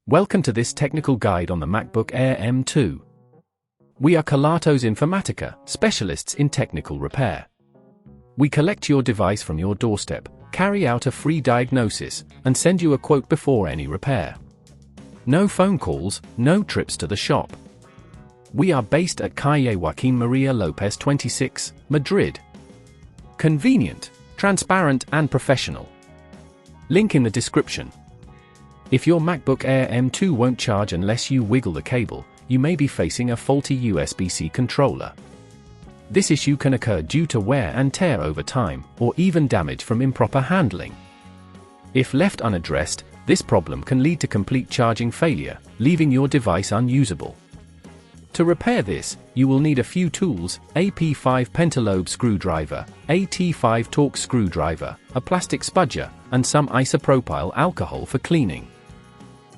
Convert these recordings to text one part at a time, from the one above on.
Welcome to this technical guide on the MacBook Air M2. We are Kelatos Informatica, specialists in technical repair. We collect your device from your doorstep, carry out a free diagnosis, and send you a quote before any repair. No phone calls, no trips to the shop. We are based at Calle Joaquín María López 26, Madrid. Convenient, transparent and professional. Link in the description. If your MacBook Air M2 won't charge unless you wiggle the cable, you may be facing a faulty USB-C controller. This issue can occur due to wear and tear over time, or even damage from improper handling. If left unaddressed, this problem can lead to complete charging failure, leaving your device unusable. To repair this, you will need a few tools: a P5 pentalobe screwdriver, a T5 Torx screwdriver, a plastic spudger, and some isopropyl alcohol for cleaning.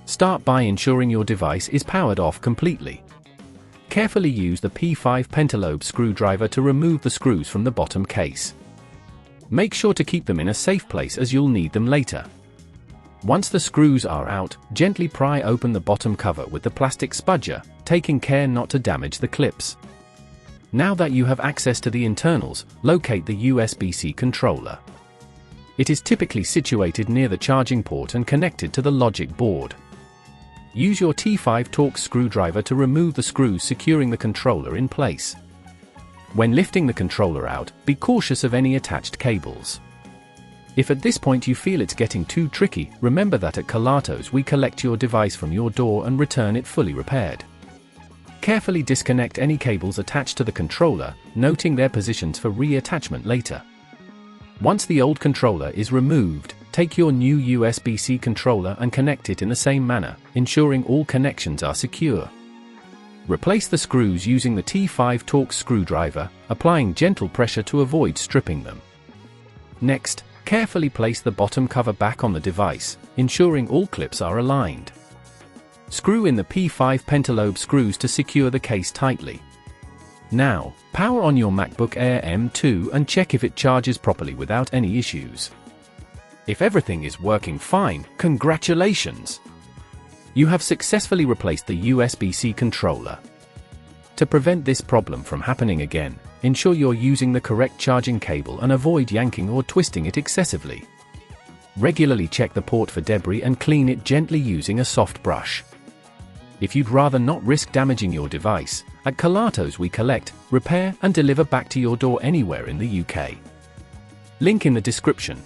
Start by ensuring your device is powered off completely. Carefully use the P5 pentalobe screwdriver to remove the screws from the bottom case. Make sure to keep them in a safe place as you'll need them later. Once the screws are out, gently pry open the bottom cover with the plastic spudger, taking care not to damage the clips. Now that you have access to the internals, locate the USB-C controller. It is typically situated near the charging port and connected to the logic board. Use your T5 Torx screwdriver to remove the screws securing the controller in place. When lifting the controller out, be cautious of any attached cables. If at this point you feel it's getting too tricky, remember that at Kelatos we collect your device from your door and return it fully repaired. Carefully disconnect any cables attached to the controller, noting their positions for reattachment later. Once the old controller is removed, take your new USB-C controller and connect it in the same manner, ensuring all connections are secure. Replace the screws using the T5 Torx screwdriver, applying gentle pressure to avoid stripping them. Next, carefully place the bottom cover back on the device, ensuring all clips are aligned. Screw in the P5 pentalobe screws to secure the case tightly. Now, power on your MacBook Air M2 and check if it charges properly without any issues. If everything is working fine, congratulations! You have successfully replaced the USB-C controller. To prevent this problem from happening again, ensure you're using the correct charging cable and avoid yanking or twisting it excessively. Regularly check the port for debris and clean it gently using a soft brush. If you'd rather not risk damaging your device, at Kelatos we collect, repair and deliver back to your door anywhere in the UK. Link in the description.